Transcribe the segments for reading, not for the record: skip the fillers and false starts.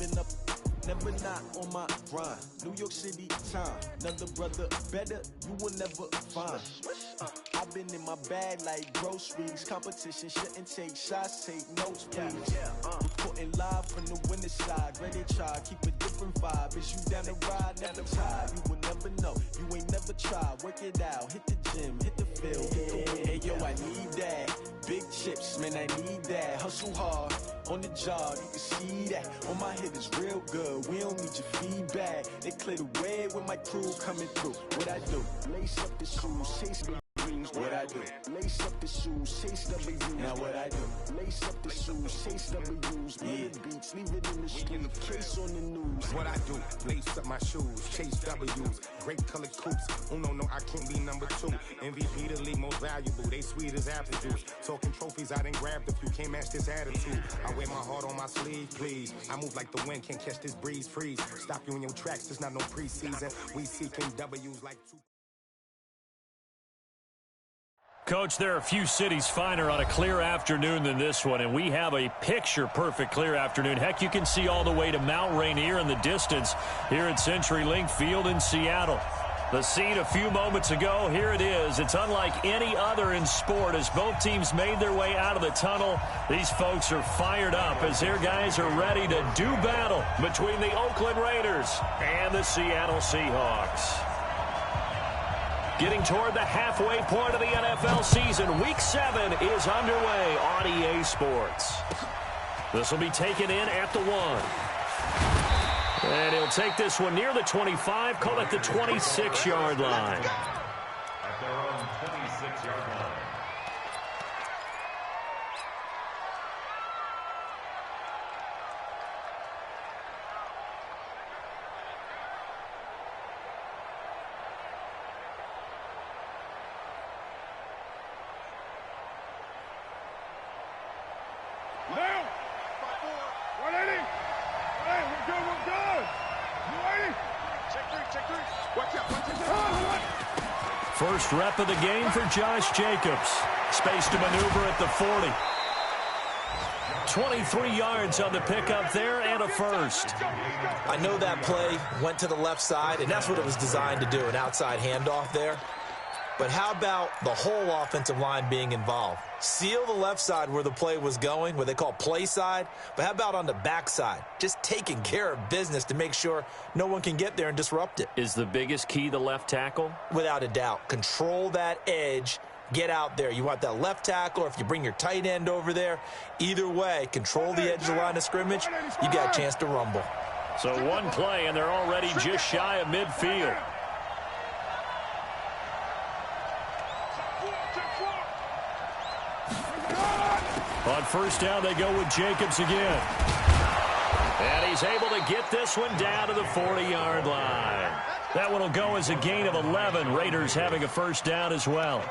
Giving up, never not on my grind. New York City time, another brother better, you will never find. I've been in my bag like groceries. Competition shouldn't take shots, take notes, please. Reporting live from the winning side. Ready to try, keep a different vibe. Is you down the ride, never tired. You will never know, you ain't never tried. Work it out, hit the gym, hit the field, hit the win. Hey yo, I need that. Big chips, man, I need that. Hustle hard, on the job, you can see that. On my head is real good, we don't need your feedback. They clear the way with my crew coming through. What I do? Lace up the shoes, chase me. What I do? Lace up the shoes, chase W's. Now what I do? Lace up the shoes, chase W's. Yeah. Beats, leave it in the street, case on the news. What I do? Lace up my shoes, chase W's. Great colored coops. Oh no, I can't be number 2. MVP the league most valuable. They sweet as apple juice. Talking trophies, I done grabbed a few. Can't match this attitude. I wear my heart on my sleeve, please. I move like the wind, can't catch this breeze. Freeze. Stop you in your tracks. There's not no preseason. We seeking W's like 2. Coach, there are a few cities finer on a clear afternoon than this one, and we have a picture-perfect clear afternoon. Heck, you can see all the way to Mount Rainier in the distance here at CenturyLink Field in Seattle. The scene a few moments ago, here it is. It's unlike any other in sport. As both teams made their way out of the tunnel, these folks are fired up as their guys are ready to do battle between the Oakland Raiders and the Seattle Seahawks. Getting toward the halfway point of the NFL season, Week 7 is underway on EA Sports. This will be taken in at the 1. And he'll take this one near the 25, call it the 26-yard line. At their own 26-yard line. Now, 180. Hey, we're good. You ready? Check three. Watch out. First rep of the game for Josh Jacobs. Space to maneuver at the 40. 23 yards on the pickup there and a first. I know that play went to the left side, and that's what it was designed to do, an outside handoff there. But how about the whole offensive line being involved? Seal the left side where the play was going, what they call play side. But how about on the back side? Just taking care of business to make sure no one can get there and disrupt it. Is the biggest key the left tackle? Without a doubt. Control that edge. Get out there. You want that left tackle, or if you bring your tight end over there, either way, control the edge of the line of scrimmage, you got a chance to rumble. So one play, and they're already just shy of midfield. On first down, they go with Jacobs again. And he's able to get this one down to the 40-yard line. That one will go as a gain of 11. Raiders having a first down as well.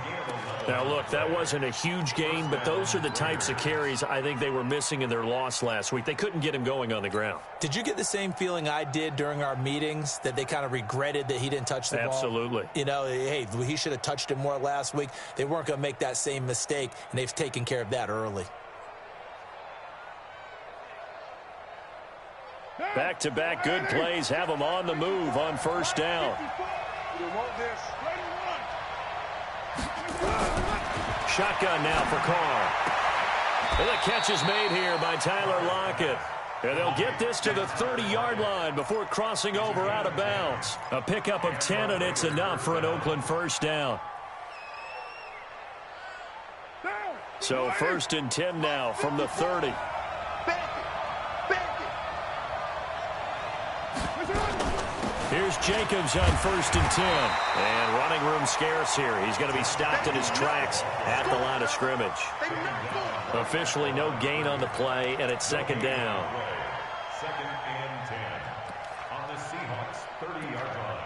Now, look, that wasn't a huge gain, but those are the types of carries I think they were missing in their loss last week. They couldn't get him going on the ground. Did you get the same feeling I did during our meetings, that they kind of regretted that he didn't touch the ball? Absolutely. You know, hey, he should have touched it more last week. They weren't going to make that same mistake, and they've taken care of that early. Back-to-back good plays have them on the move on first down. Shotgun now for Carr. And the catch is made here by Tyler Lockett. And they'll get this to the 30-yard line before crossing over out of bounds. A pickup of 10, and it's enough for an Oakland first down. So first and 10 now from the 30. Here's Jacobs on first and 10. And running room scarce here. He's going to be stopped in his tracks at the line of scrimmage. Officially no gain on the play, and it's second down. Second and 10 on the Seahawks 30-yard line.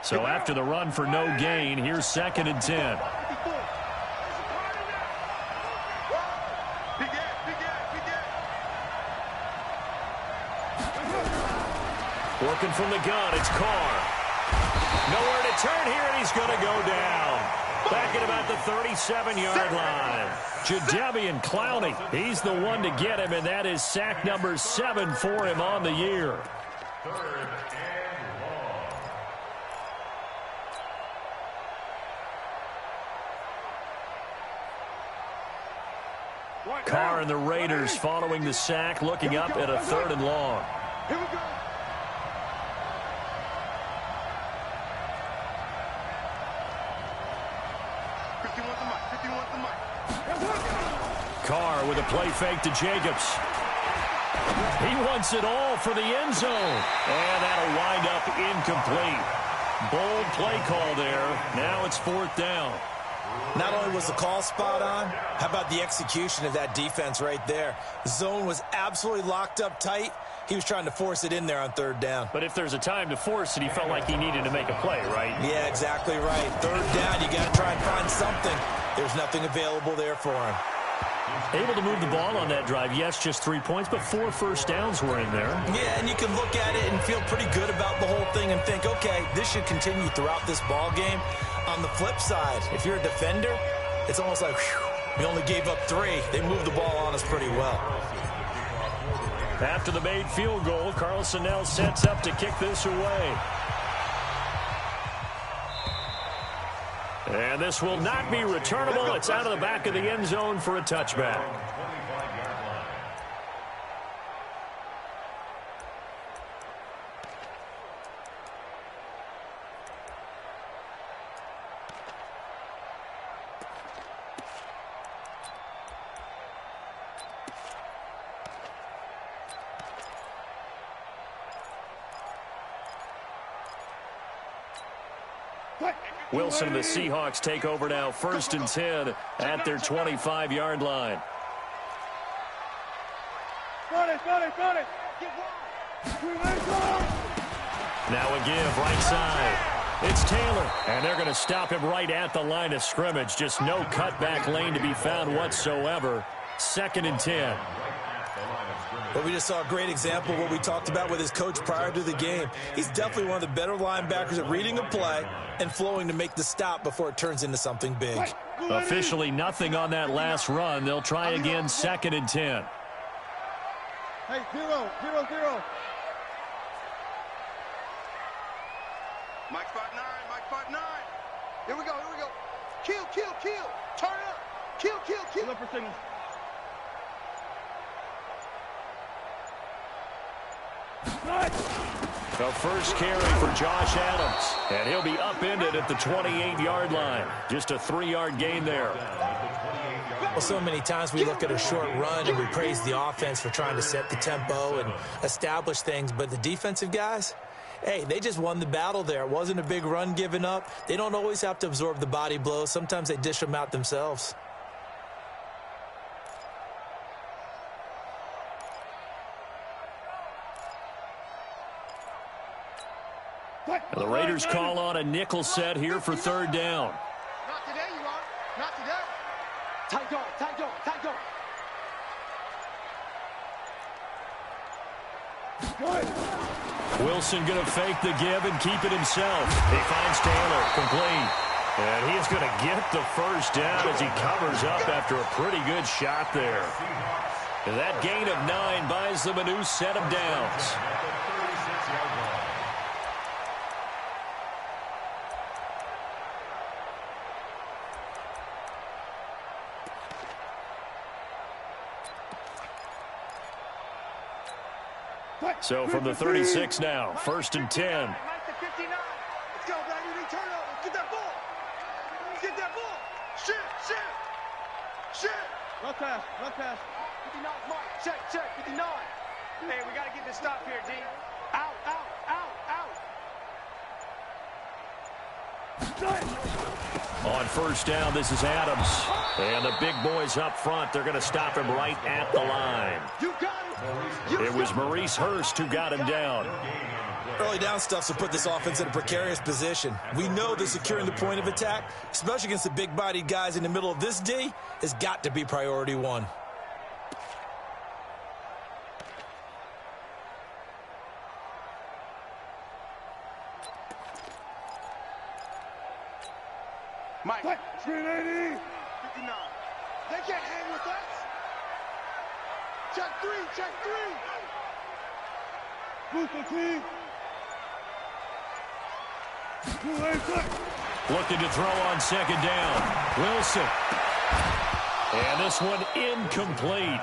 So after the run for no gain, here's second and 10. Working from the gun, it's Carr. Nowhere to turn here, and he's going to go down. Back at about the 37-yard line. Jadeveon Clowney, he's the one to get him, and that is sack number 7 for him on the year. Carr and the Raiders following the sack, looking up at a 3rd and long. Here we go. Carr with a play fake to Jacobs. He wants it all for the end zone. And that'll wind up incomplete. Bold play call there. Now it's 4th down. Not only was the call spot on, how about the execution of that defense right there? The zone was absolutely locked up tight. He was trying to force it in there on 3rd down. But if there's a time to force it, he felt like he needed to make a play, right? Yeah, exactly right. 3rd down, you got to try and find something. There's nothing available there for him. Able to move the ball on that drive. Yes, just 3 points, but 4 first downs were in there. Yeah, and you can look at it and feel pretty good about the whole thing and think, okay, this should continue throughout this ball game. On the flip side, if you're a defender, it's almost like, whew, we only gave up 3. They moved the ball on us pretty well. After the made field goal, Carlson now sets up to kick this away. And this will not be returnable. It's out of the back of the end zone for a touchback. Wilson and the Seahawks take over now, 1st and 10 at their 25-yard line. Now a give, right side. It's Taylor, and they're going to stop him right at the line of scrimmage. Just no cutback lane to be found whatsoever. 2nd and 10. But we just saw a great example of what we talked about with his coach prior to the game. He's definitely one of the better linebackers at reading a play and flowing to make the stop before it turns into something big. Officially nothing on that last run. They'll try again, 2nd and 10. Hey, 0, 0, 0. Mike 5-9, Mike 5-9. Here we go, here we go. Kill, kill, kill. Turn up. Kill, kill, kill. Look for signals. The first carry for Josh Adams, and he'll be upended at the 28-yard line. Just a 3-yard gain there. Well, so many times we look at a short run and we praise the offense for trying to set the tempo and establish things, but the defensive guys, hey, they just won the battle there. It wasn't a big run given up. They don't always have to absorb the body blows. Sometimes they dish them out themselves. The Raiders call on a nickel set here for 3rd down. Not today, you are. Not today. Tight guard, tight guard, tight guard. Good. Wilson going to fake the give and keep it himself. He finds Taylor, complete. And he is going to get the first down as he covers up after a pretty good shot there. And that gain of 9 buys them a new set of downs. So from the 36 now, 1st and 10. Let's go, baby. Turn over. Get that ball. Get that ball. Shit, shit. Shit. Run pass, run pass. 59, Mike. Check, check. 59. Hey, we got to get this stop here, D. Out, out, out, out. On 1st down, this is Adams. And the big boys up front, they're going to stop him right at the line. You got it. It was Maurice Hurst who got him down. Early down stuff to put this offense in a precarious position. We know that securing the point of attack, especially against the big-bodied guys in the middle of this D, has got to be priority 1. Mike. 380. 59. They can't hang with us. Check three. Check three. Looking to throw on second down. Wilson. And this one incomplete.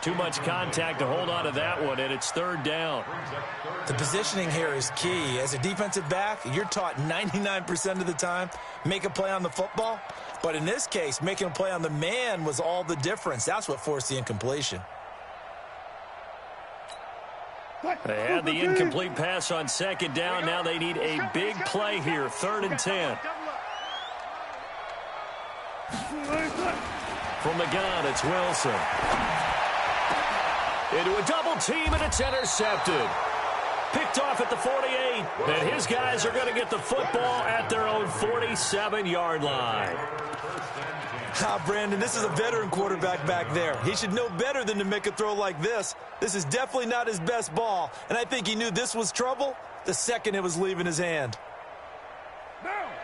Too much contact to hold on to that one, and it's third down. The positioning here is key. As a defensive back, you're taught 99% of the time, make a play on the football. But in this case, making a play on the man was all the difference. That's what forced the incompletion. They had the incomplete pass on second down. Now they need a big play here, 3rd and 10. From the gun, it's Wilson. Into a double team, and it's intercepted. Picked off at the 48. And his guys are going to get the football at their own 47-yard line. Brandon, this is a veteran quarterback back there. He should know better than to make a throw like this. This is definitely not his best ball, and I think he knew this was trouble the second it was leaving his hand.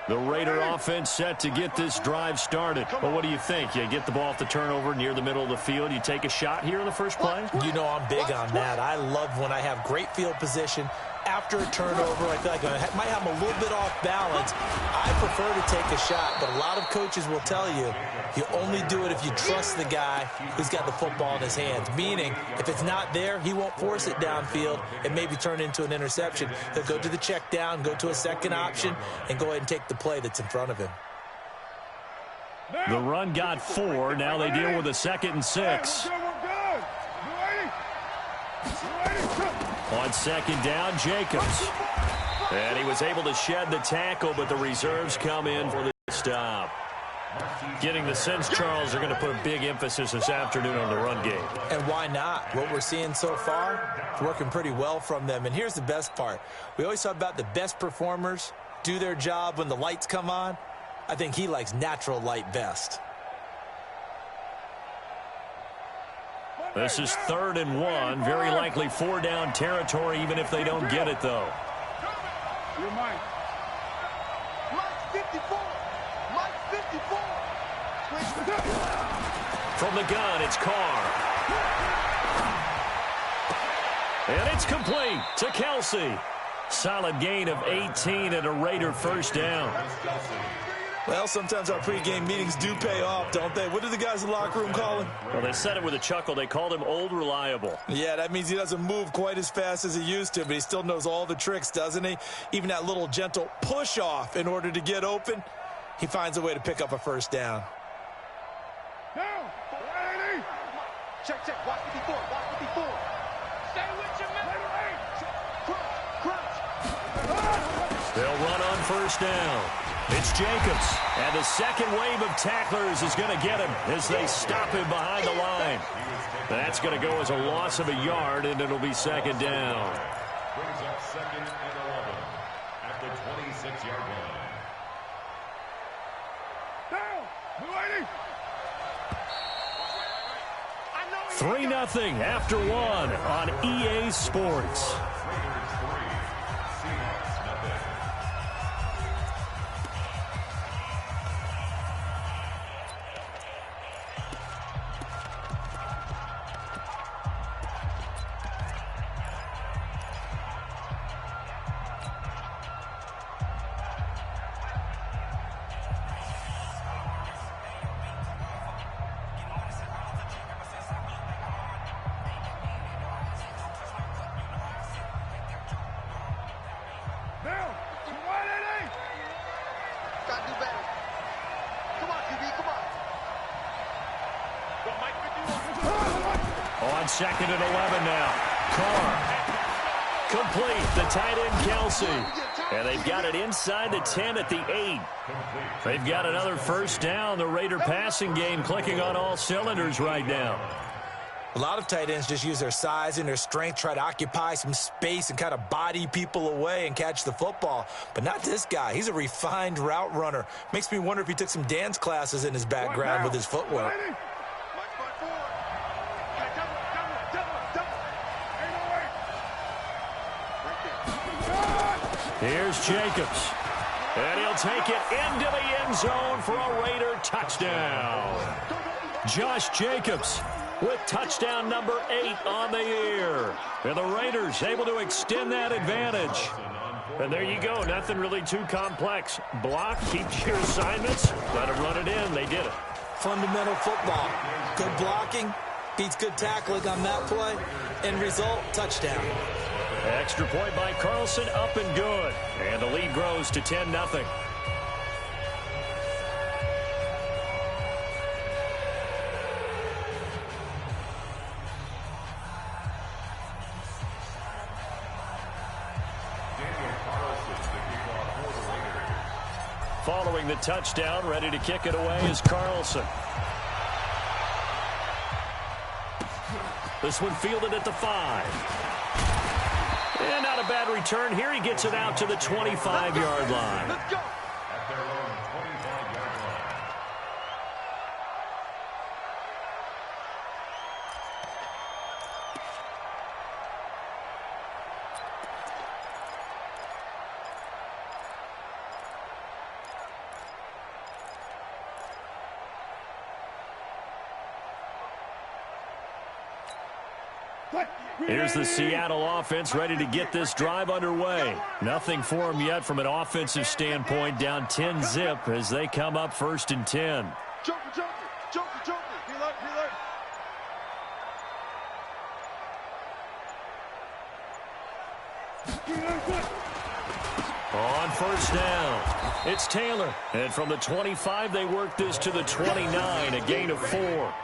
The Raider offense set to get this drive started. Well, what do you think? You get the ball off the turnover near the middle of the field. You take a shot here in the first play? You know I'm big on that. I love when I have great field position. After a turnover, I feel like I might have him a little bit off balance. I prefer to take a shot, but a lot of coaches will tell you, you only do it if you trust the guy who's got the football in his hands. Meaning, if it's not there, he won't force it downfield and maybe turn into an interception. He'll go to the check down, go to a second option, and go ahead and take the play that's in front of him. The run got 4. Now they deal with a 2nd and 6. On second down, Jacobs. And he was able to shed the tackle, but the reserves come in for the stop. Getting the sense, Charles, are going to put a big emphasis this afternoon on the run game. And why not? What we're seeing so far, it's working pretty well from them. And here's the best part. We always talk about the best performers do their job when the lights come on. I think he likes natural light best. This is 3rd and 1. Very likely 4-down territory, even if they don't get it, though. Mike 54. Mike 54. From the gun, it's Carr. And it's complete to Kelsey. Solid gain of 18 and a Raider first down. Well, sometimes our pregame meetings do pay off, don't they? What do the guys in the locker room call him? Well, they said it with a chuckle. They called him Old Reliable. Yeah, that means he doesn't move quite as fast as he used to, but he still knows all the tricks, doesn't he? Even that little gentle push-off in order to get open, he finds a way to pick up a first down. Down. Check, check. Watch 54. Watch 54. Stay with your man. Crunch. They'll run on first down. It's Jacobs, and the second wave of tacklers is going to get him as they stop him behind the line. That's going to go as a loss of a yard, and it'll be second down. Brings up 2nd and 11 at the 26-yard line. Down. 3-0 after 1 on EA Sports. Raiders 3, Seahawks nothing. Gotta do better. Come on, QB, come on. Go Mike 51. On 2nd and 11 now. Carr. Complete. The tight end, Kelsey. And they've got it inside the 10 at the 8. They've got another first down. The Raider passing game clicking on all cylinders right now. A lot of tight ends just use their size and their strength, try to occupy some space and kind of body people away and catch the football. But not this guy. He's a refined route runner. Makes me wonder if he took some dance classes in his background with his footwork. Here's Jacobs. And he'll He'll take it into the end zone for a Raider touchdown. Josh Jacobs with touchdown number 8 on the year. And the Raiders able to extend that advantage. And there you go. Nothing really too complex. Block, keep your assignments, let them run it in. They did it. Fundamental football. Good blocking beats good tackling on that play. End result, touchdown. Extra point by Carlson, up and good. And the lead grows to 10-0. Following the touchdown, ready to kick it away is Carlson. This one fielded at the 5. And not a bad return here. He gets it out to the 25-yard line. Let's go. At their own 25-yard line. Here's the Seattle offense ready to get this drive underway. Nothing for them yet from an offensive standpoint, down 10-0 as they come up 1st and 10. Joker. Reload. On 1st down, it's Taylor. And from the 25, they work this to the 29, a gain of 4.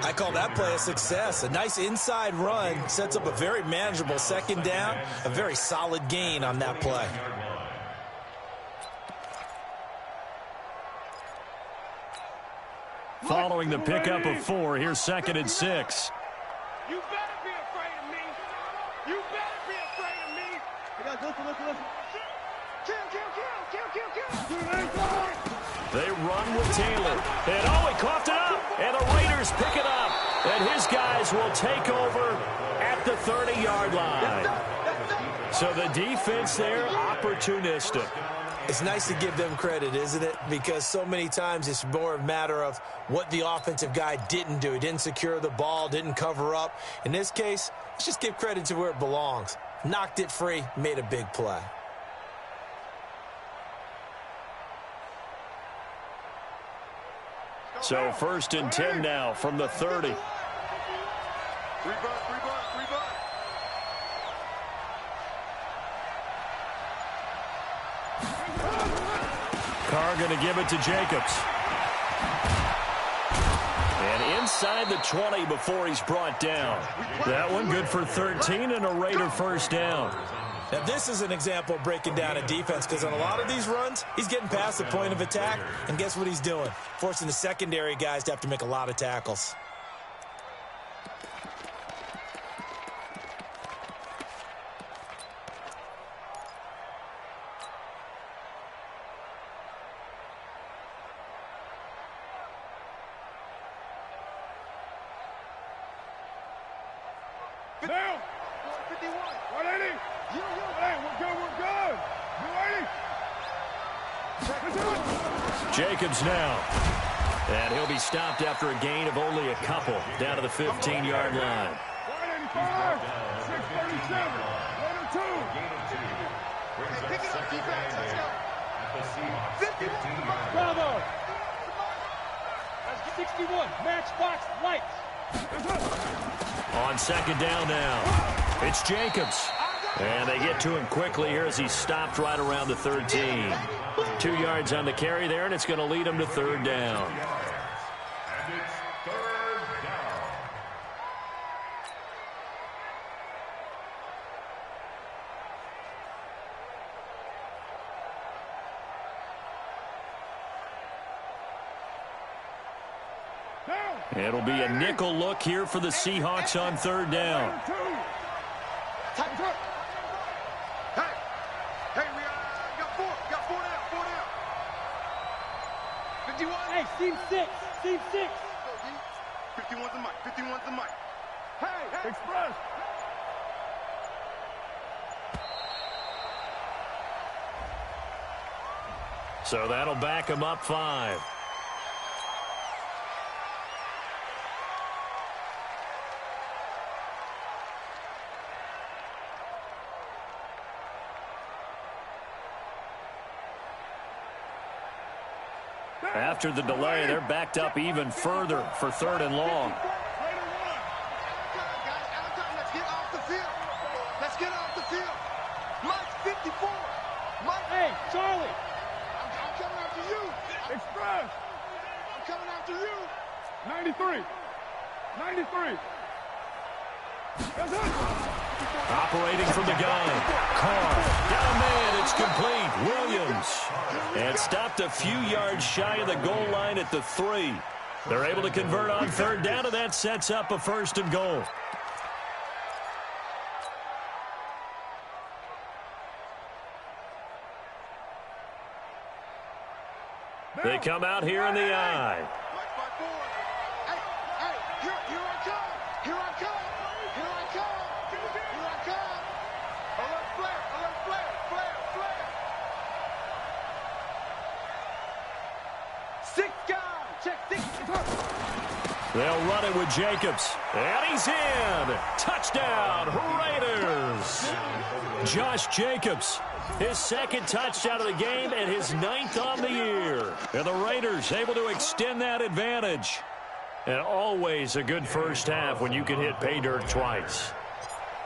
I call that play a success. A nice inside run sets up a very manageable 2nd down. A very solid gain on that play. Following the pickup of 4, here's 2nd and 6. You better be afraid of me. You better be afraid of me. Hey guys, listen. Kill. They run with Taylor. And he coughed it up. And the Raiders pick it up. And his guys will take over at the 30-yard line. So the defense there, opportunistic. It's nice to give them credit, isn't it? Because so many times it's more a matter of what the offensive guy didn't do. He didn't secure the ball, didn't cover up. In this case, let's just give credit to where it belongs. Knocked it free, made a big play. So 1st and 10 now from the 30. Rebutt. Carr going to give it to Jacobs. And inside the 20 before he's brought down. That one good for 13 and a Raider 1st down. Now, this is an example of breaking down a defense because on a lot of these runs, he's getting past the point of attack, and guess what he's doing? Forcing the secondary guys to have to make a lot of tackles. Down. 51. 180. Hey, we're good. You ready? Jacobs now. And he'll be stopped after a gain of only a couple down to the 15-yard line. 185. 637. 102. Pick it up, defense. Let's go. At the Seahawks 15-yard line. Bravo. 61. Matchbox lights. On 2nd down now, it's Jacobs. And they get to him quickly here as he's stopped right around the 13. 2 yards on the carry there, and it's going to lead him to 3rd down. And it's 3rd down. It'll be a nickel look here for the Seahawks on 3rd down. Hey, we got 4 down. 51. Hey, team 6. 51's the mic. Hey, express. So that'll back him up 5. After the delay, they're backed up even further for 3rd and long. Let's get off the field. Let's get off the field. Mike 54. Mike. Hey, Charlie. I'm coming after you. Express. I'm coming after you. 93. 93. That's it. Operating from the gun. Carr. Got a man. It's complete. Williams. And stopped a few yards shy of the goal line at the 3. They're able to convert on 3rd down, and that sets up a 1st and goal. They come out here in the I. Hey, here I come. Here I come. Here I come. Here I come. Alert flare. Alert flare. Flare. Flare. 6 guys. Check 6. They'll run it with Jacobs. And he's in. Touchdown, Raiders. Josh Jacobs, his 2nd touchdown of the game and his 9th on the year. And the Raiders able to extend that advantage. And always a good first half when you can hit pay dirt twice.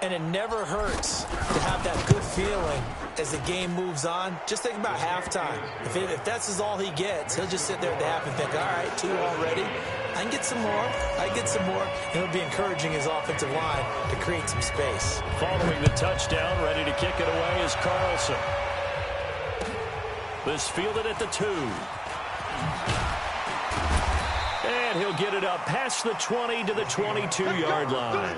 And it never hurts to have that good feeling as the game moves on. Just think about halftime. If that's all he gets, he'll just sit there at the half and think, all right, 2 already. I can get some more. I can get some more. And he'll be encouraging his offensive line to create some space. Following the touchdown, ready to kick it away is Carlson. This fielded at the 2. And he'll get it up past the 20 to the 22-yard line.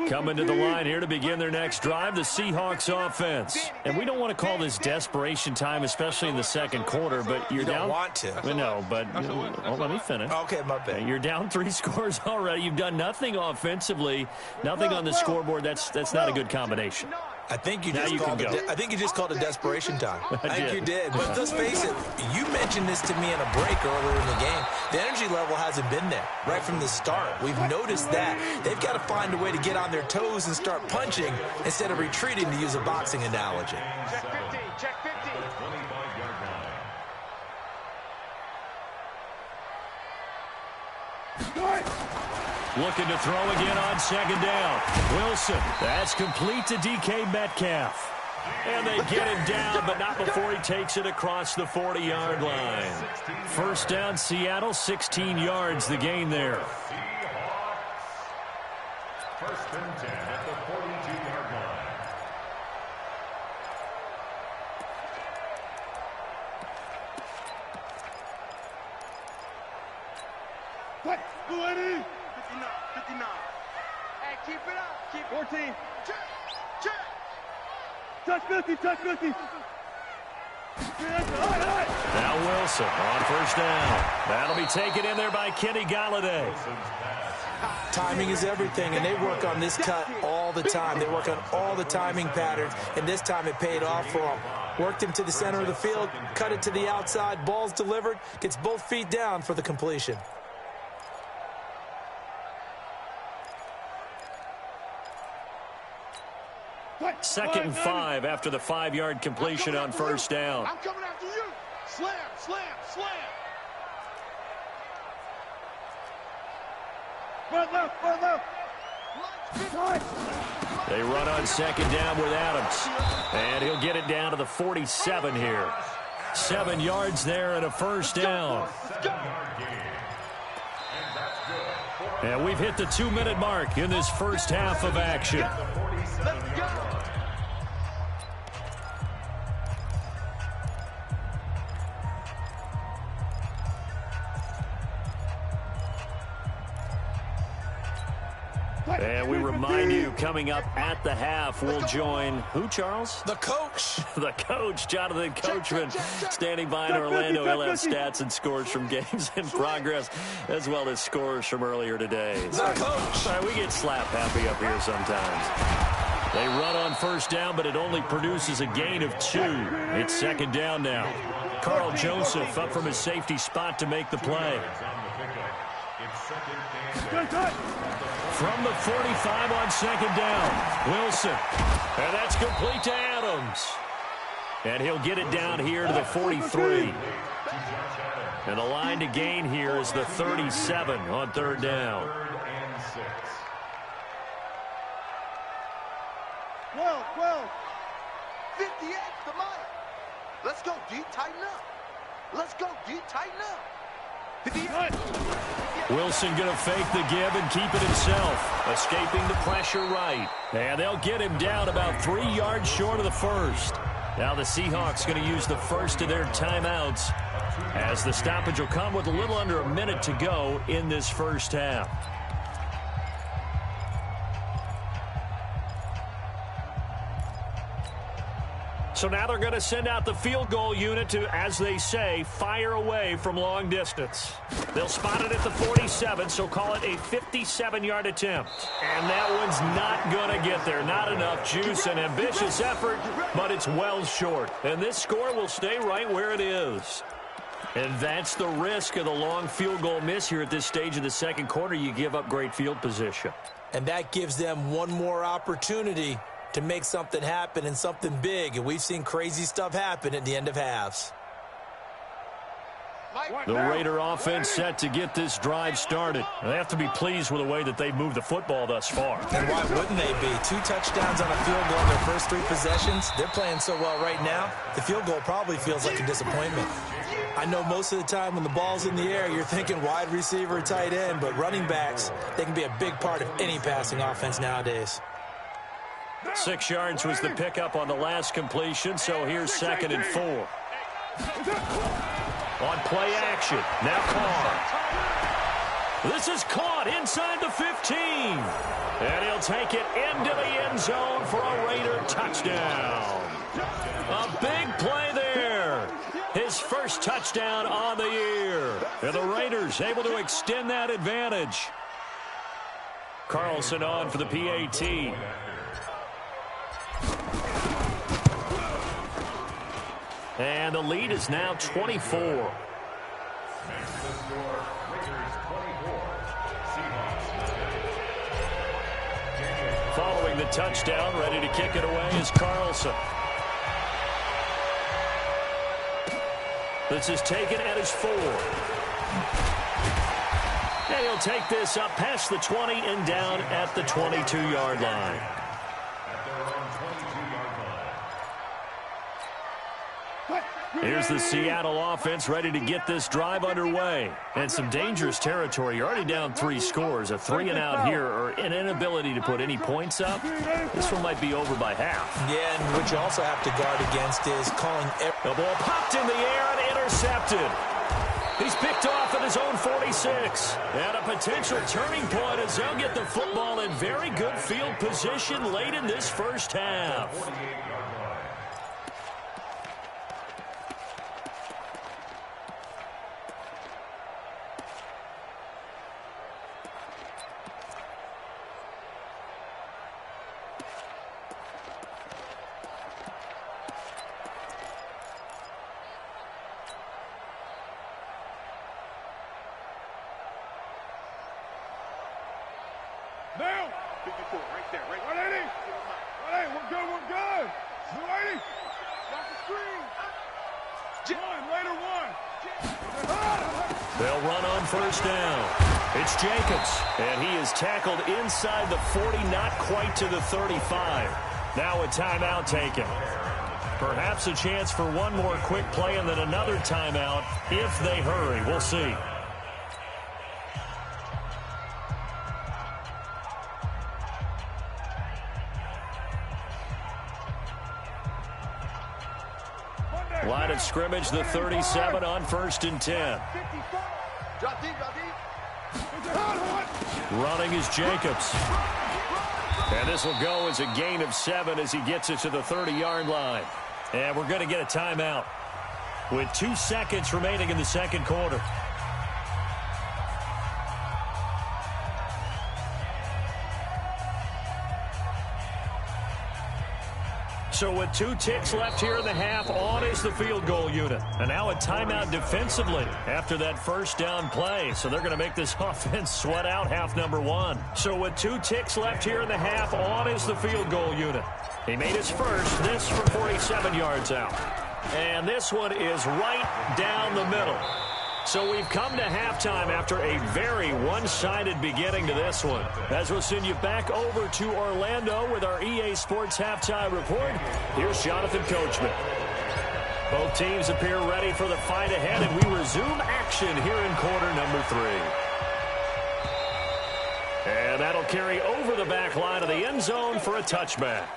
Coming to the line here to begin their next drive, the Seahawks offense. And we don't want to call this desperation time, especially in the 2nd quarter, but you're down. You don't want to. No, but let me finish. Okay, my bad. You're down 3 scores already. You've done nothing offensively, nothing on the scoreboard. That's not a good combination. I think you just called it desperation time. I think you did. But let's face it, you mentioned this to me in a break earlier in the game. The energy level hasn't been there right from the start. We've noticed that. They've got to find a way to get on their toes and start punching instead of retreating, to use a boxing analogy. Check 15. Check 15. Looking to throw again on 2nd down. Wilson, that's complete to DK Metcalf. And they get him down, but not before he takes it across the 40-yard line. 1st down, Seattle, 16 yards the gain there. 1st and 10 at the 42-yard line. What? 59. 59. Hey, keep it up. Keep 14. Check. Check. Touch 50. Touch 50. Now Wilson on 1st down. That'll be taken in there by Kenny Galladay. Timing is everything, and they work on this cut all the time. They work on all the timing patterns, and this time it paid off for them. Worked him to the center of the field, cut it to the outside, ball's delivered, gets both feet down for the completion. Second and 5 after the 5-yard completion on 1st down. I'm coming after you. Slam, slam, slam. Front left, front left. They run on 2nd down with Adams. And he'll get it down to the 47 here. 7 yards there and a 1st down. And we've hit the 2-minute mark in this first half of action. Let's go. And we remind you, coming up at the half, we'll join who, Charles? The coach. The coach, Jonathan Coachman, standing by in Orlando. He'll have stats and scores from games in progress, as well as scores from earlier today. The coach. All right, we get slap happy up here sometimes. They run on first down, but it only produces a gain of 2. It's second down now. Carl Joseph up from his safety spot to make the play. From the 45 on second down, Wilson. And that's complete to Adams. And he'll get it down here to the 43. And the line to gain here is the 37 on third down. 12. 58, the money. Let's go, D. Tighten up. Let's go, D. Tighten up. 58. Wilson going to fake the give and keep it himself. Escaping the pressure right. And they'll get him down about 3 yards short of the first. Now the Seahawks going to use the first of their timeouts, as the stoppage will come with a little under a minute to go in this first half. So now they're going to send out the field goal unit to, as they say, fire away from long distance. They'll spot it at the 47, so call it a 57-yard attempt. And that one's not going to get there. Not enough juice, and ambitious effort, but it's well short. And this score will stay right where it is. And that's the risk of the long field goal miss here at this stage of the second quarter. You give up great field position. And that gives them one more opportunity to make something happen and something big. And we've seen crazy stuff happen at the end of halves. The Raider offense set to get this drive started. They have to be pleased with the way that they've moved the football thus far. And why wouldn't they be? 2 touchdowns on a field goal in their first 3 possessions. They're playing so well right now, the field goal probably feels like a disappointment. I know most of the time when the ball's in the air, you're thinking wide receiver, tight end, but running backs, they can be a big part of any passing offense nowadays. 6 yards was the pickup on the last completion, so here's second and 4. On play action, now Carr. This is caught inside the 15. And he'll take it into the end zone for a Raider touchdown. A big play there. His first touchdown on the year. And the Raiders able to extend that advantage. Carlson on for the PAT. And the lead is now 24. Following the touchdown, ready to kick it away is Carlson. This is taken at his 4. And he'll take this up past the 20 and down at the 22-yard line. Here's the Seattle offense ready to get this drive underway. And some dangerous territory. You're already down 3 scores. A 3-and-out here, or an inability to put any points up. This one might be over by half. Yeah, and what you also have to guard against is calling. The ball popped in the air and intercepted. He's picked off at his own 46. And a potential turning point as they'll get the football in very good field position late in this first half. Now, 54, right there, right there. 180, we're good. 280, got the screen. Raider 1. They'll run on first down. It's Jacobs, and he is tackled inside the 40, not quite to the 35. Now a timeout taken. Perhaps a chance for one more quick play and then another timeout if they hurry. We'll see. Line of scrimmage, the 37 on 1st and 10. Running is Jacobs. And this will go as a gain of 7 as he gets it to the 30-yard line. And we're going to get a timeout with 2 seconds remaining in the second quarter. So with 2 ticks left here in the half, on is the field goal unit. And now a timeout defensively after that first down play. So they're going to make this offense sweat out half number 1. So with 2 ticks left here in the half, on is the field goal unit. He made his first, this from 47 yards out. And this one is right down the middle. So we've come to halftime after a very one-sided beginning to this one. As we'll send you back over to Orlando with our EA Sports Halftime Report, here's Jonathan Coachman. Both teams appear ready for the fight ahead, and we resume action here in quarter number 3. And that'll carry over the back line of the end zone for a touchback.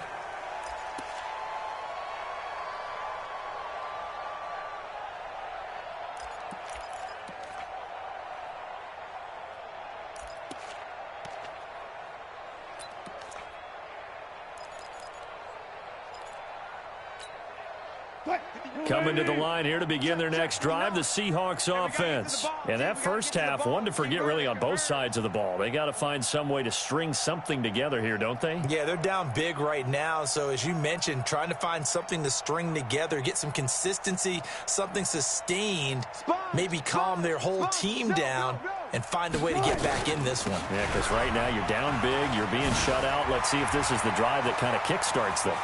Coming to the line here to begin their next drive, the Seahawks offense. And that first half, one to forget really on both sides of the ball. They got to find some way to string something together here, don't they? Yeah, they're down big right now. So as you mentioned, trying to find something to string together, get some consistency, something sustained, maybe calm their whole team down and find a way to get back in this one. Yeah, because right now you're down big, you're being shut out. Let's see if this is the drive that kind of kickstarts them.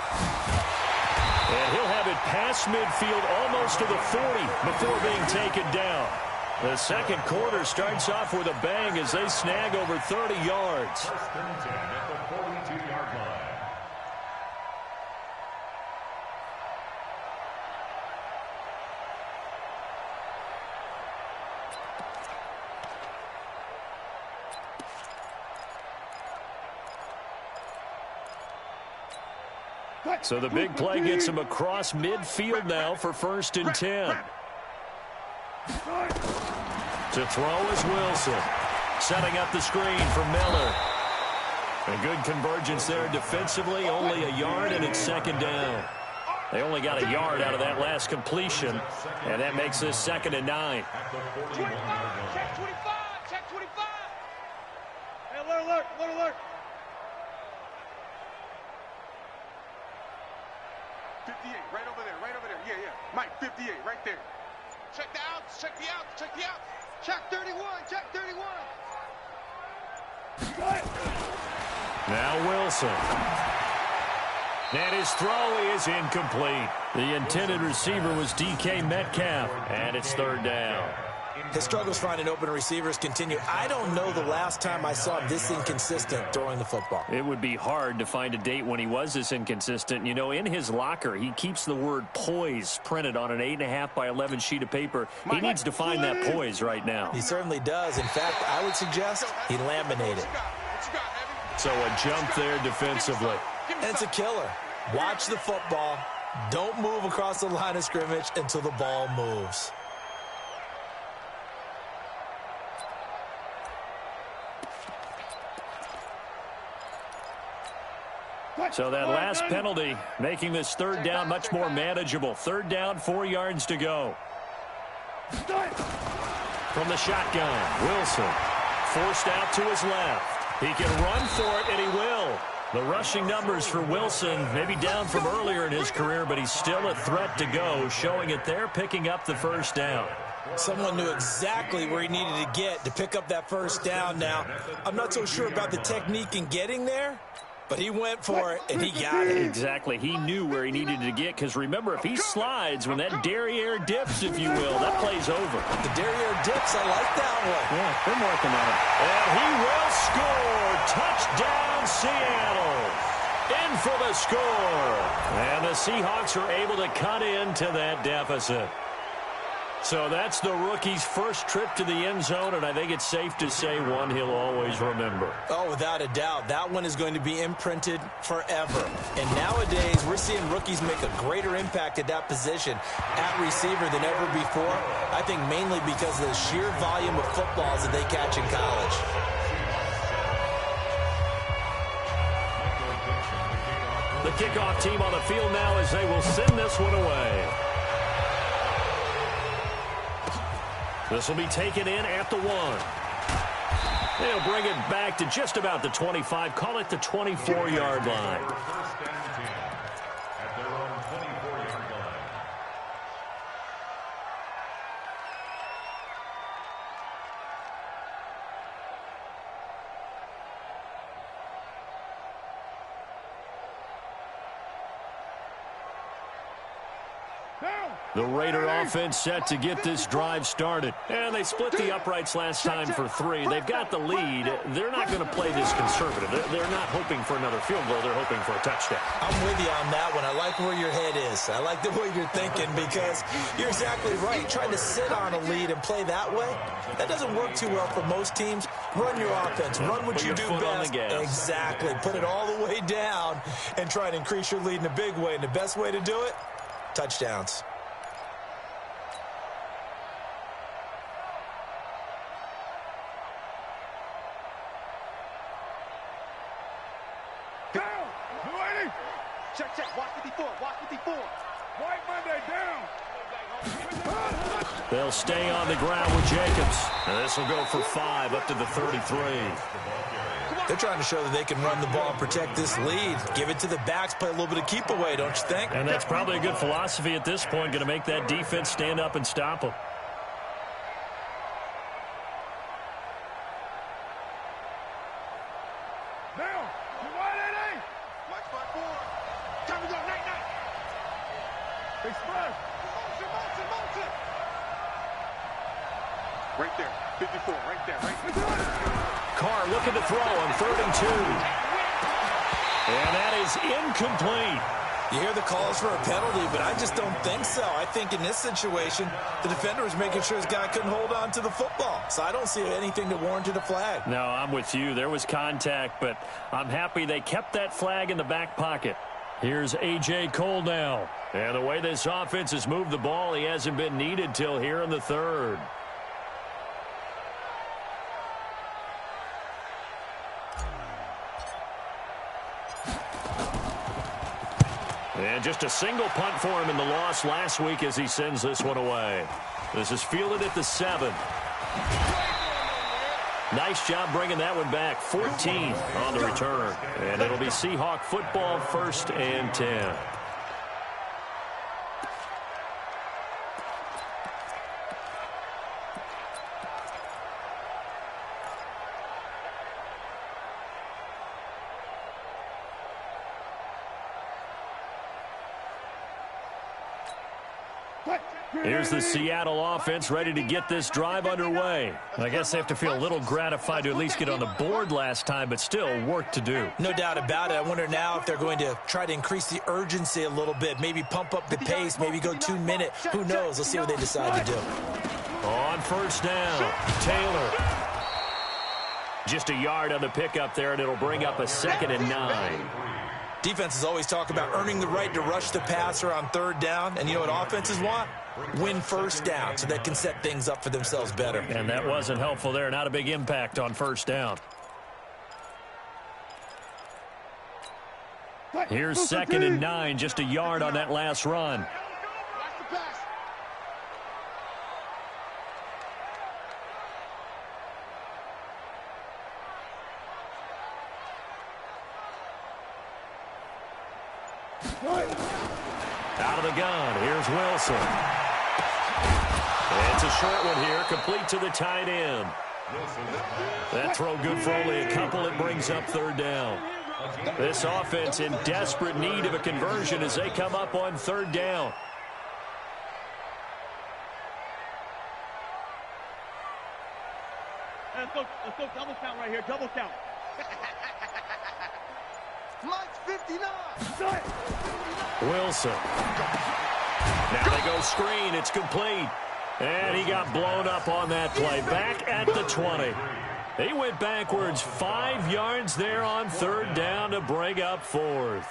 And he'll have it past midfield almost to the 40 before being taken down. The second quarter starts off with a bang as they snag over 30 yards. First and 10 at the 42-yard line. So the big play gets him across midfield now for first and 10. To throw is Wilson. Setting up the screen for Miller. A good convergence there defensively. Only a yard, and it's second down. They only got a yard out of that last completion, and that makes this second and 9. Check 25. Check 25. Hey, alert, alert, alert. 58, right over there, right over there. Yeah, yeah. Mike, 58, right there. Check the outs, check the outs, check the outs. Check 31, check 31. Now Wilson. And his throw is incomplete. The intended receiver was DK Metcalf, and it's third down. His struggles finding open receivers continue. I don't know the last time I saw him this inconsistent throwing the football. It would be hard to find a date when he was this inconsistent. You know, in his locker, he keeps the word poise printed on an 8.5 by 11 sheet of paper. He needs to find that poise right now. He certainly does. In fact, I would suggest he laminated. So a jump there defensively. And it's a killer. Watch the football. Don't move across the line of scrimmage until the ball moves. So that last penalty making this third down much more manageable. Third down, 4 yards to go. From the shotgun, Wilson forced out to his left. He can run for it, and he will. The rushing numbers for Wilson maybe down from earlier in his career, but he's still a threat to go, showing it there, picking up the first down. Someone knew exactly where he needed to get to pick up that first down. Now, I'm not so sure about the technique in getting there, but he went for it, and he got it. Exactly. He knew where he needed to get, because remember, if he slides, when that derriere dips, if you will, that play's over. The derriere dips, I like that one. Yeah, been working on it. And he will score. Touchdown, Seattle. In for the score. And the Seahawks are able to cut into that deficit. So that's the rookie's first trip to the end zone, and I think it's safe to say one he'll always remember. Oh, without a doubt. That one is going to be imprinted forever. And nowadays, we're seeing rookies make a greater impact at that position at receiver than ever before. I think mainly because of the sheer volume of footballs that they catch in college. kickoff team on the field now as they will send this one away. This will be taken in at the 1. They'll bring it back to just about the 25. Call it the 24-yard line. First and 10 at their own 24-yard line. The Raider offense set to get this drive started. And they split the uprights last time for 3. They've got the lead. They're not going to play this conservative. They're not hoping for another field goal. They're hoping for a touchdown. I'm with you on that one. I like where your head is. I like the way you're thinking because you're exactly right. Trying to sit on a lead and play that way, that doesn't work too well for most teams. Run your offense. Run what you do best. Exactly. Put it all the way down and try to increase your lead in a big way. And the best way to do it, touchdowns. Check, check. Watch 54. Watch 54. White Monday down. They'll stay on the ground with Jacobs. And this will go for 5 up to the 33. They're trying to show that they can run the ball and protect this lead. Give it to the backs, play a little bit of keep away, don't you think? And that's probably a good philosophy at this point, going to make that defense stand up and stop them. Right there, 54, right there, right there. Carr looking to throw on 3rd and 2. And that is incomplete. You hear the calls for a penalty, but I just don't think so. I think in this situation, the defender was making sure his guy couldn't hold on to the football. So I don't see anything that warranted a flag. No, I'm with you. There was contact, but I'm happy they kept that flag in the back pocket. Here's A.J. Cole now. And the way this offense has moved the ball, he hasn't been needed till here in the 3rd. And just a single punt for him in the loss last week as he sends this one away. This is fielded at the 7. Nice job bringing that one back. 14 on the return. And it'll be Seahawk football, 1st and 10. Here's the Seattle offense ready to get this drive underway. I guess they have to feel a little gratified to at least get on the board last time, but still work to do. No doubt about it. I wonder now if they're going to try to increase the urgency a little bit, maybe pump up the pace, maybe go 2-minute. Who knows? Let's see what they decide to do. On 1st down, Taylor. Just a yard on the pickup there, and it'll bring up a 2nd and 9. Defenses always talk about earning the right to rush the passer on 3rd down, and you know what offenses want? Win 1st down so they can set things up for themselves better. And that wasn't helpful there. Not a big impact on 1st down. Here's 2nd and 9, just a yard on that last run. Out of the gun, here's Wilson. It's a short one here, complete to the tight end. That throw good for only a couple. It brings up 3rd down. This offense in desperate need of a conversion as they come up on 3rd down. Let's go double count right here, double count. Mike's 59. Wilson. Now they go screen. It's complete. And he got blown up on that play. Back at the 20. He went backwards 5 yards there on 3rd down to bring up 4th.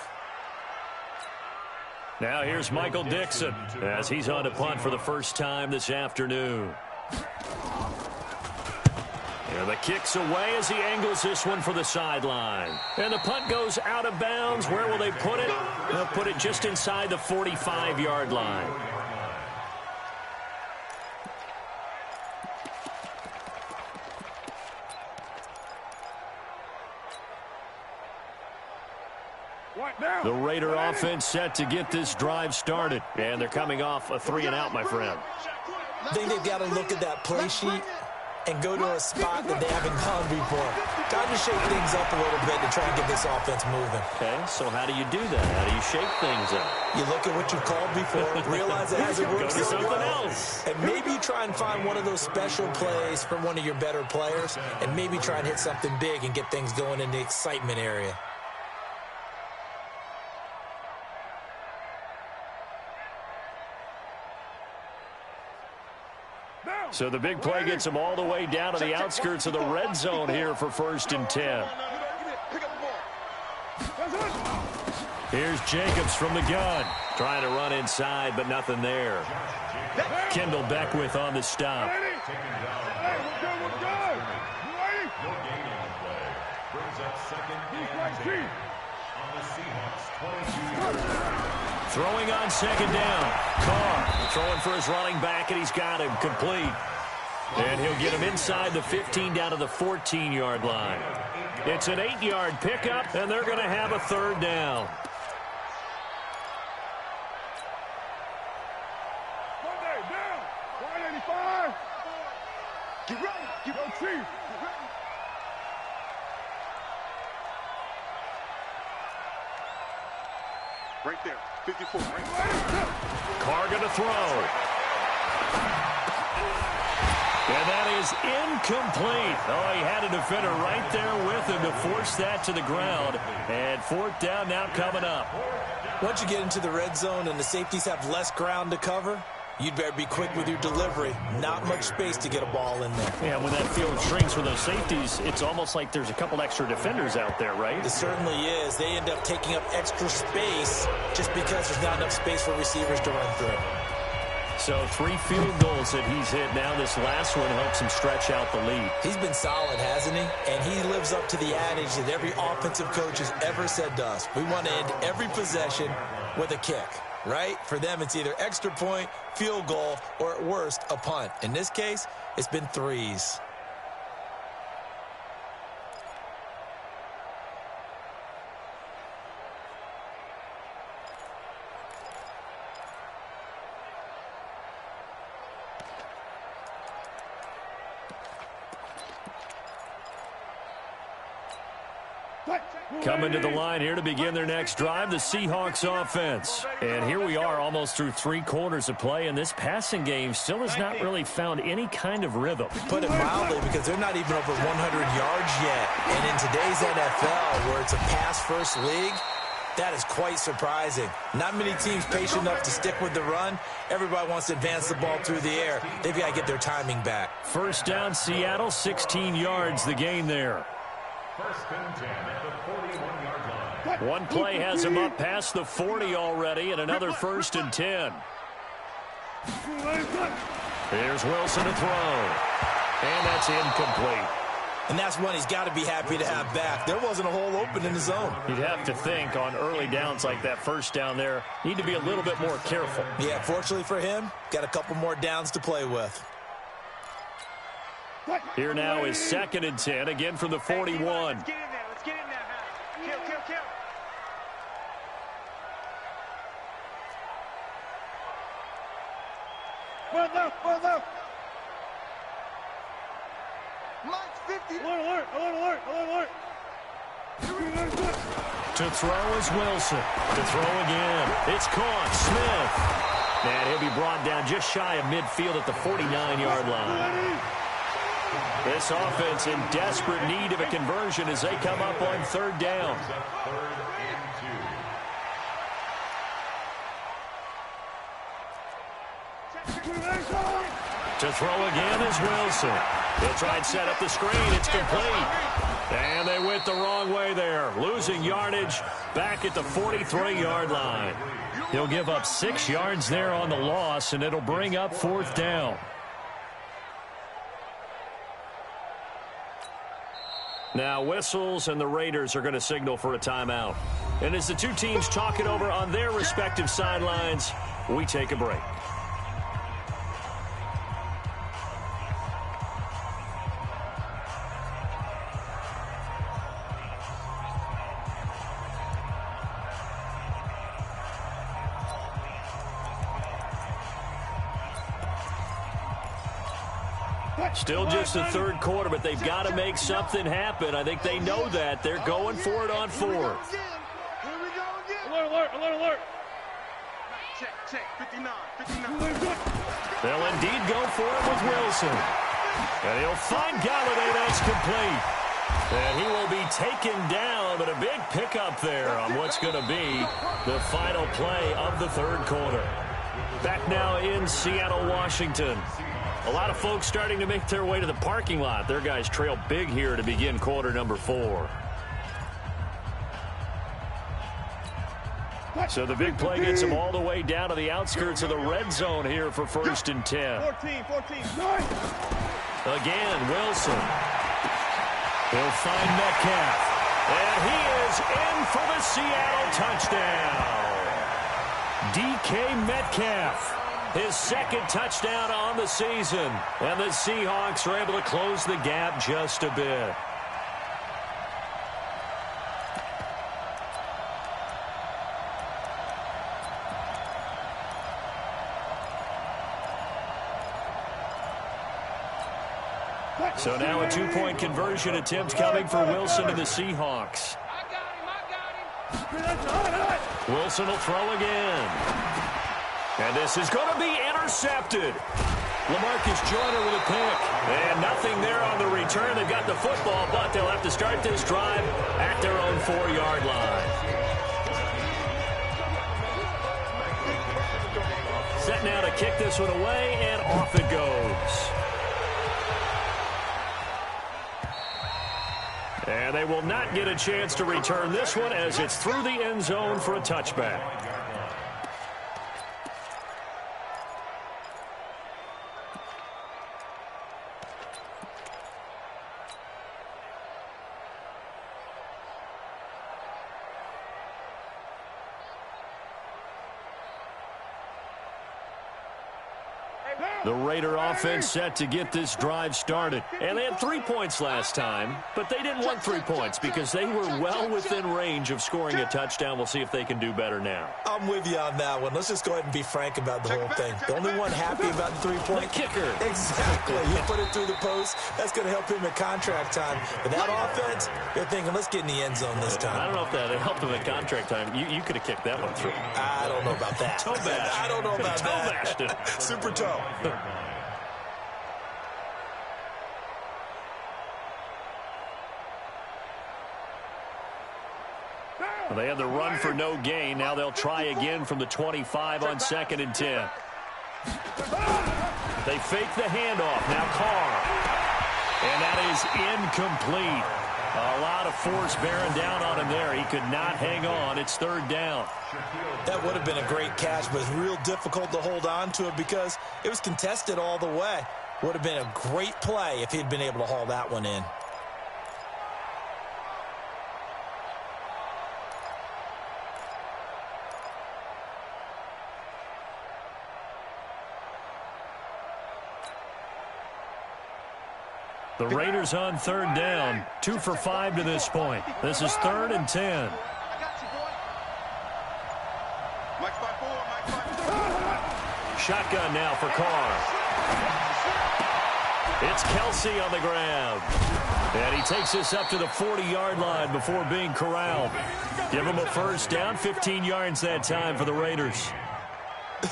Now here's Michael Dixon as he's on to punt for the first time this afternoon. And the kick's away as he angles this one for the sideline. And the punt goes out of bounds. Where will they put it? They'll put it just inside the 45-yard line. The Raider offense set to get this drive started. And they're coming off a 3-and-out, my friend. I think they've got to look at that play sheet and go to a spot that they haven't gone before. Time to shake things up a little bit to try and get this offense moving. Okay, so how do you do that? How do you shake things up? You look at what you've called before, realize it hasn't worked Go to so something well, else. and maybe you try and find one of those special plays from one of your better players, and maybe try and hit something big and get things going in the excitement area. So the big play gets them all the way down to the outskirts of the red zone here for 1st and 10. Here's Jacobs from the gun. Trying to run inside, but nothing there. Kendall Beckwith on the stop. Throwing on 2nd down. Carr throwing for his running back, and he's got him complete. And he'll get him inside the 15 down to the 14-yard line. It's an 8-yard pickup, and they're going to have a 3rd down. Monday, down. 185. Get ready. Get ready. Chief. Get ready. Right there. 54. Right there. Carr going to throw. And that is incomplete. Oh, he had a defender right there with him to force that to the ground. And 4th down now coming up. Once you get into the red zone and the safeties have less ground to cover, you'd better be quick with your delivery. Not much space to get a ball in there. Yeah, when that field shrinks for those safeties, it's almost like there's a couple extra defenders out there, right? It certainly is. They end up taking up extra space just because there's not enough space for receivers to run through. So 3 field goals that he's hit now. This last one helps him stretch out the lead. He's been solid, hasn't he? And he lives up to the adage that every offensive coach has ever said to us. We want to end every possession with a kick, right? For them, it's either extra point, field goal, or at worst, a punt. In this case, it's been 3s. Coming to the line here to begin their next drive, the Seahawks offense. And here we are almost through 3 quarters of play, and this passing game still has not really found any kind of rhythm. Put it mildly, because they're not even over 100 yards yet. And in today's NFL, where it's a pass-first league, that is quite surprising. Not many teams patient enough to stick with the run. Everybody wants to advance the ball through the air. They've got to get their timing back. 1st down, Seattle, 16 yards the gain there. 1st and 10 at the 41-yard line. One play has him up past the 40 already, and another 1st and 10. Here's Wilson to throw. And that's incomplete. And that's one he's got to be happy to have back. There wasn't a hole open in the zone. You'd have to think on early downs like that 1st down there, need to be a little bit more careful. Yeah, fortunately for him, got a couple more downs to play with. Here now is 2nd and 10, again from the 41. Let's get in there. Let's get in there. Kill. One left. Mike's 50. Alert. To throw is Wilson. To throw again. It's caught. Smith. And he'll be brought down just shy of midfield at the 49-yard line. This offense in desperate need of a conversion as they come up on 3rd down. To throw again is Wilson. He'll try and set up the screen. It's complete. And they went the wrong way there. Losing yardage back at the 43-yard line. He'll give up 6 yards there on the loss, and it'll bring up 4th down. Now whistles, and the Raiders are going to signal for a timeout. And as the two teams talk it over on their respective sidelines, we take a break. Still just the third quarter, but they've got to make something happen. I think they know that. They're going for it on fourth. Here we go again. Alert, alert, alert. Check, check, 59, 59. They'll indeed go for it with Wilson. And he'll find Galladay. That's complete. And he will be taken down, but a big pickup there on what's going to be the final play of the third quarter. Back now in Seattle, Washington. A lot of folks starting to make their way to the parking lot. Their guys trail big here to begin quarter number 4. So the big play gets them all the way down to the outskirts of the red zone here for 1st and 10. 14, 14. Again, Wilson. He'll find Metcalf. And he is in for the Seattle touchdown. DK Metcalf. His second touchdown on the season. And the Seahawks are able to close the gap just a bit. So now a 2-point conversion attempt coming for Wilson and the Seahawks. Wilson will throw again. And this is going to be intercepted. LaMarcus Joyner with a pick. And nothing there on the return. They've got the football, but they'll have to start this drive at their own 4-yard line. Set now to kick this one away, and off it goes. And they will not get a chance to return this one as it's through the end zone for a touchback. The Raider offense set to get this drive started. And they had 3 points last time, but they didn't want 3 points because they were well within range of scoring a touchdown. We'll see if they can do better now. I'm with you on that one. Let's just go ahead and be frank about the whole thing. The only one happy about the 3-point? The kicker. Exactly. You put it through the post. That's going to help him at contract time. But that offense, they're thinking, let's get in the end zone this time. I don't know if that helped him at contract time. You could have kicked that one through. I don't know about that. Toe bash. I don't know about toe that. Bashed it. Super toe. Well, they had the run for no gain. Now they'll try again from the 25 on 2nd and 10. They fake the handoff. Now Carr. And that is incomplete. A lot of force bearing down on him there. He could not hang on. It's 3rd down. That would have been a great catch, but it's real difficult to hold on to it because it was contested all the way. Would have been a great play if he'd been able to haul that one in. The Raiders on 3rd down. 2 for 5 to this point. This is 3rd and 10. Shotgun now for Carr. It's Kelsey on the grab. And he takes this up to the 40-yard line before being corralled. Give him a 1st down, 15 yards that time for the Raiders.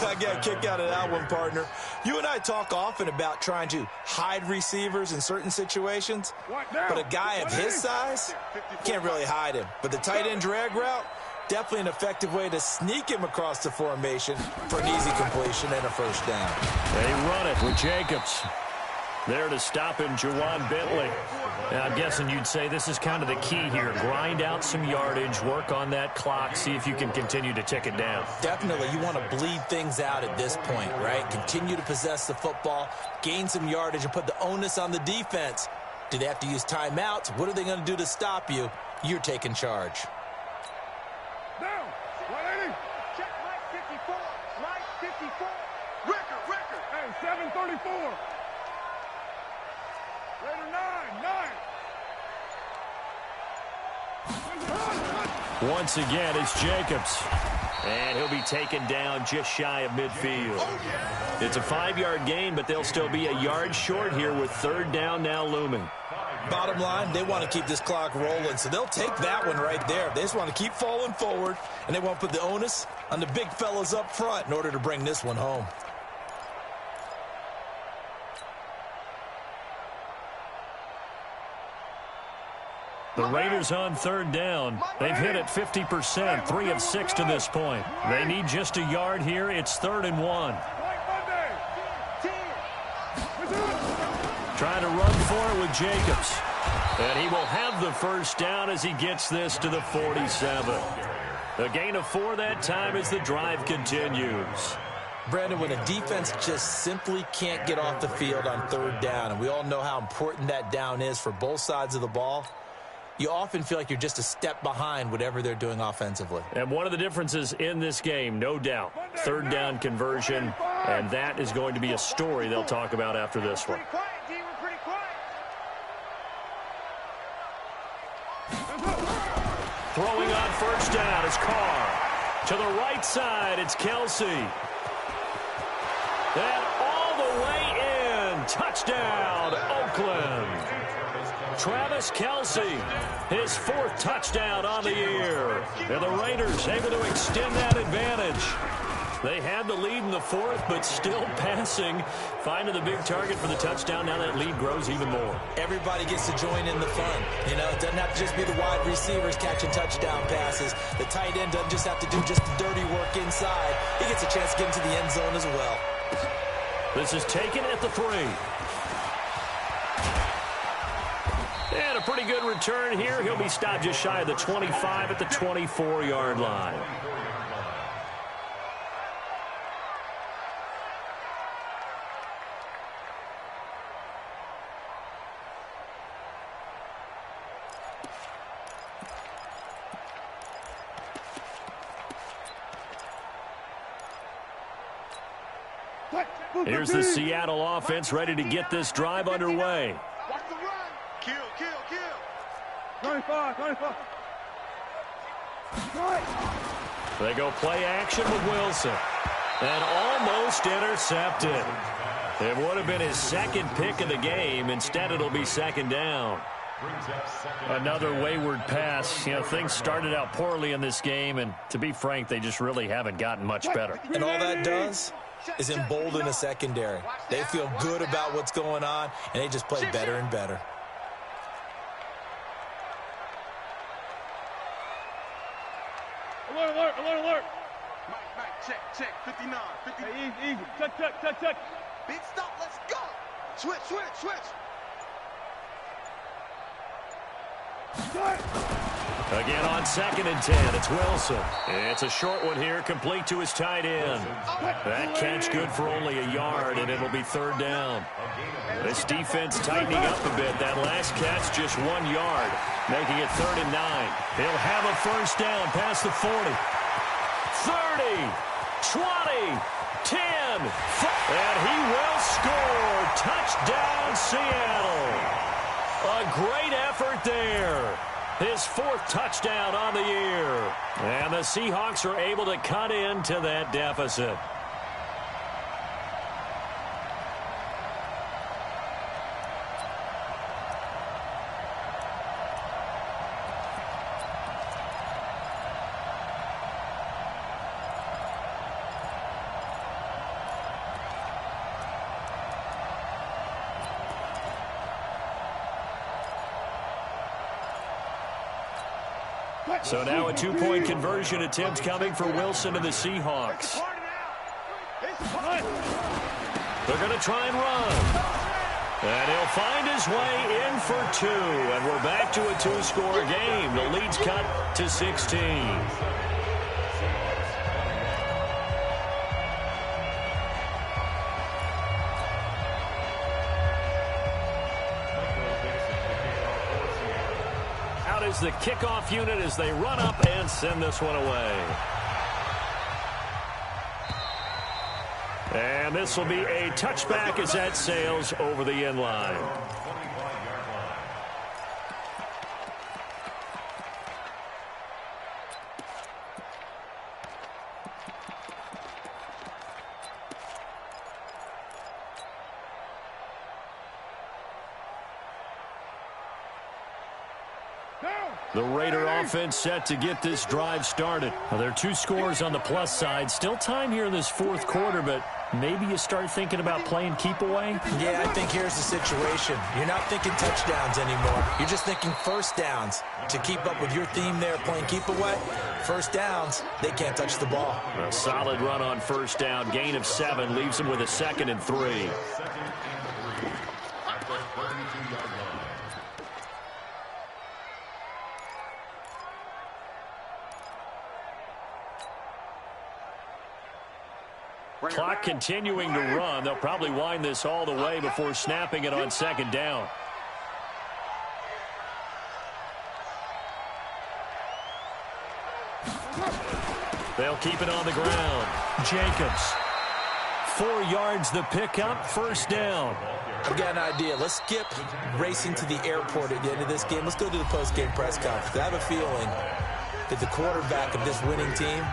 I got a kick out of that one, partner. You and I talk often about trying to hide receivers in certain situations, but a guy of his size, can't really hide him. But the tight end drag route, definitely an effective way to sneak him across the formation for an easy completion and a 1st down. They run it with Jacobs. There to stop him, Juwan Bentley. Now, I'm guessing you'd say this is kind of the key here. Grind out some yardage, work on that clock, see if you can continue to tick it down. Definitely. You want to bleed things out at this point, right? Continue to possess the football, gain some yardage, and put the onus on the defense Do they have to use timeouts? What are they going to do to stop you? You're taking charge. Down. 180. Check Mike 54. Mike 54. Record. Hey, 734. Later 9. Once again, it's Jacobs. And he'll be taken down just shy of midfield. It's a 5-yard gain, but they'll still be a yard short here with third down now looming. Bottom line, they want to keep this clock rolling, so they'll take that one right there. They just want to keep falling forward, and they want to put the onus on the big fellas up front in order to bring this one home. The Raiders on third down. They've hit it 50%, 3 of 6 to this point. They need just a yard here. It's 3rd and 1. Trying to run for it with Jacobs. And he will have the first down as he gets this to the 47. A gain of 4 that time as the drive continues. Brandon, when a defense just simply can't get off the field on third down, and we all know how important that down is for both sides of the ball, you often feel like you're just a step behind whatever they're doing offensively. And one of the differences in this game, no doubt, third down conversion, and that is going to be a story they'll talk about after this one. Throwing on first down is Carr. To the right side, it's Kelsey. And all the way in. Touchdown, Oakland. Travis Kelsey, his 4th touchdown on the year. And the Raiders able to extend that advantage. They had the lead in the 4th, but still passing. Finding the big target for the touchdown. Now that lead grows even more. Everybody gets to join in the fun. You know, it doesn't have to just be the wide receivers catching touchdown passes. The tight end doesn't just have to do just the dirty work inside. He gets a chance to get into the end zone as well. This is taken at the 3. And a pretty good return here. He'll be stopped just shy of the 25 at the 24-yard line. Here's the Seattle offense ready to get this drive underway. Watch the run. Kill. 95. They go play action with Wilson. And almost intercepted. It would have been his 2nd pick of the game. Instead, it'll be 2nd down. Another wayward pass. You know, things started out poorly in this game, and to be frank, they just really haven't gotten much better. And all that does is embolden a secondary. They feel good about what's going on, and they just play better and better. Alert. Mike, check. 59. Hey, easy. Check. Big stop, let's go. Switch. Again on 2nd and 10, it's Wilson. It's a short one here, complete to his tight end. That catch good for only a yard, and it'll be 3rd down. This defense tightening up a bit. That last catch just 1 yard, making it 3rd and 9. He'll have a first down past the 40. 30, 20, 10, and he will score. Touchdown, Seattle. A great effort there. His 4th touchdown on the year. And the Seahawks are able to cut into that deficit. So now a 2-point conversion attempt coming for Wilson and the Seahawks. They're going to try and run. And he'll find his way in for 2. And we're back to a 2-score game. The lead's cut to 16. is the kickoff unit as they run up and send this one away. And this will be a touchback as that sails over the end line. The Raider offense set to get this drive started. Well, there are 2 scores on the plus side. Still time here in this fourth quarter, but maybe you start thinking about playing keep away? Yeah, I think here's the situation. You're not thinking touchdowns anymore. You're just thinking first downs. To keep up with your theme there, playing keep away, first downs, they can't touch the ball. A solid run on first down. Gain of 7 leaves them with a 2nd and 3. Clock continuing to run. They'll probably wind this all the way before snapping it on 2nd down. They'll keep it on the ground. Jacobs. 4 yards the pickup, first down. I've got an idea. Let's skip racing to the airport at the end of this game. Let's go to the post-game press conference. I have a feeling that the quarterback of this winning team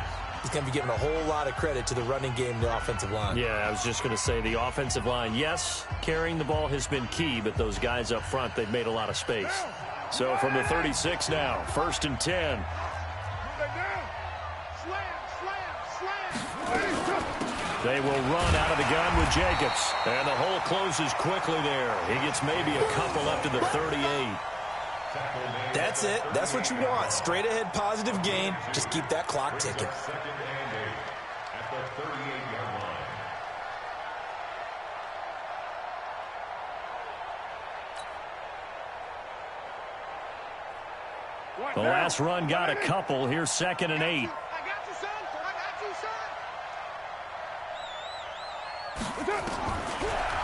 is going to be given a whole lot of credit to the running game and the offensive line. Yeah, I was just going to say the offensive line, yes, carrying the ball has been key, but those guys up front, they've made a lot of space. So from the 36 now, 1st and 10. They will run out of the gun with Jacobs. And the hole closes quickly there. He gets maybe a couple up to the 38. That's it. That's what you want. Straight ahead positive gain. Just keep that clock ticking. The last run got a couple. Here's 2nd and 8.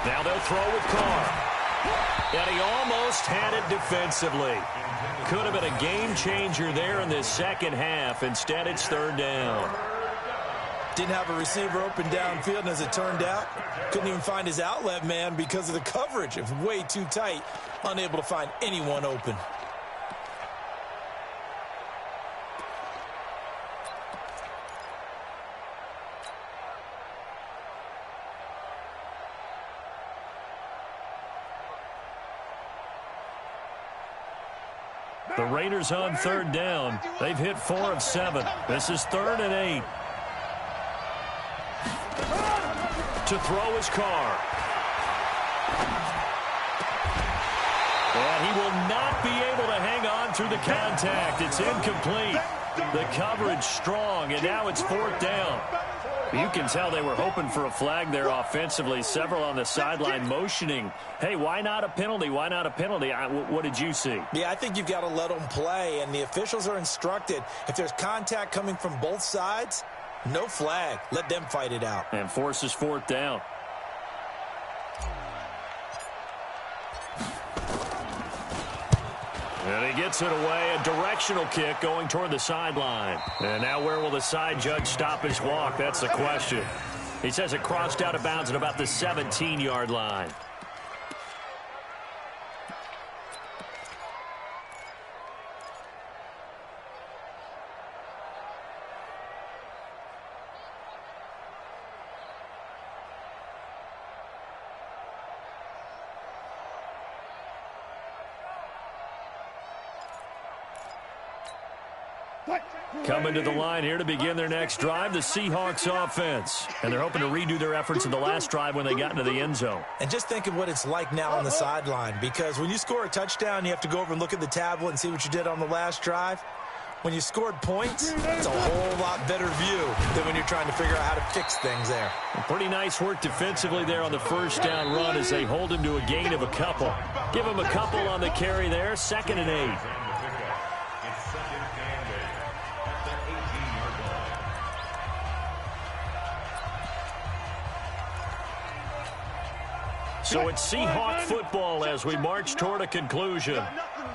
Now they'll throw with Carr. And he almost had it defensively. Could have been a game changer there in this second half. Instead, it's 3rd down. Didn't have a receiver open downfield, and as it turned out, couldn't even find his outlet man because of the coverage. It was way too tight, unable to find anyone open. The Raiders on 3rd down. They've hit 4 of 7. This is 3rd and 8. To throw is Carr. And he will not be able to hang on through the contact. It's incomplete. The coverage strong, and now it's 4th down. You can tell they were hoping for a flag there offensively. Several on the sideline motioning, hey, why not a penalty? Why not a penalty? What did you see? Yeah, I think you've got to let them play, and the officials are instructed. If there's contact coming from both sides, no flag. Let them fight it out. And forces 4th down. And he gets it away, a directional kick going toward the sideline. And now where will the side judge stop his walk? That's the question. He says it crossed out of bounds at about the 17-yard line. Coming to the line here to begin their next drive, the Seahawks offense. And they're hoping to redo their efforts in the last drive when they got into the end zone. And just think of what it's like now on the sideline, because when you score a touchdown, you have to go over and look at the tablet and see what you did on the last drive. When you scored points, it's a whole lot better view than when you're trying to figure out how to fix things there. Pretty nice work defensively there on the first down run as they hold him to a gain of a couple. Give him a couple on the carry there, 2nd and 8. So it's Seahawk football as we march toward a conclusion.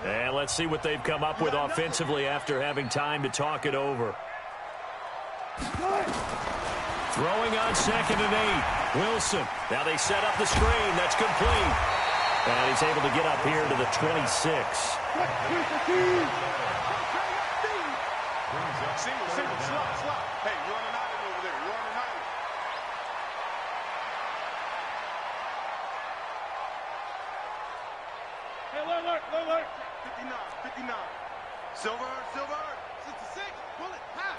And let's see what they've come up with offensively after having time to talk it over. Throwing on 2nd and 8. Wilson. Now they set up the screen. That's complete. And he's able to get up here to the 26. Single, slot. Hey, you're on an island over there. You're on an island. Hey, alert. 59. Silver. 66. Pull it. Half.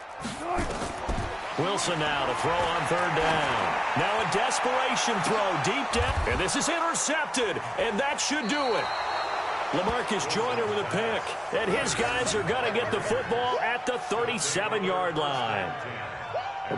Wilson now to throw on 3rd down. Now a desperation throw deep down. And this is intercepted. And that should do it. LaMarcus Joyner with a pick. And his guys are going to get the football at the 37-yard line.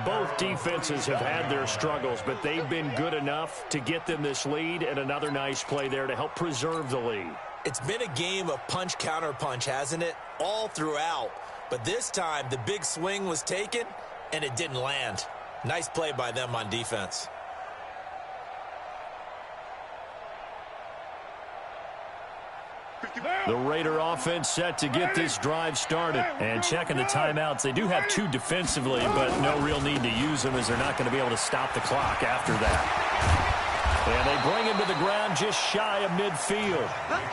Both defenses have had their struggles, but they've been good enough to get them this lead, and another nice play there to help preserve the lead. It's been a game of punch-counter-punch, hasn't it? All throughout. But this time, the big swing was taken, and it didn't land. Nice play by them on defense. The Raider offense set to get this drive started. And checking the timeouts, they do have 2 defensively, but no real need to use them as they're not going to be able to stop the clock after that. And they bring him to the ground just shy of midfield.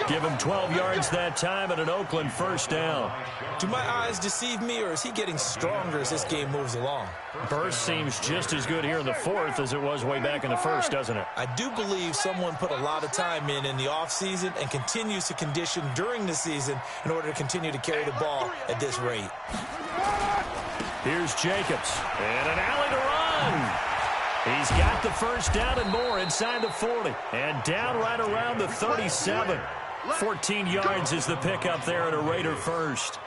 Give him 12 yards that time and an Oakland 1st down. Do my eyes deceive me, or is he getting stronger as this game moves along? Burst seems just as good here in the 4th as it was way back in the 1st, doesn't it? I do believe someone put a lot of time in the offseason and continues to condition during the season in order to continue to carry the ball at this rate. Here's Jacobs. And an alley to run. He's got the 1st down and more inside the 40. And down right around the 37. 14 yards is the pickup there at a Raider 1st.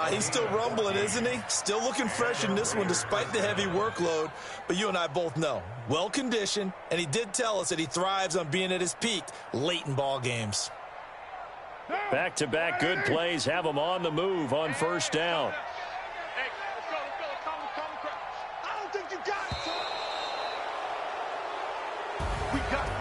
He's still rumbling, isn't he? Still looking fresh in this one despite the heavy workload. But you and I both know, well-conditioned, and he did tell us that he thrives on being at his peak late in ball games. Back-to-back good plays have him on the move on 1st down. Hey, let's go. Calm. I don't think you got it. We got it.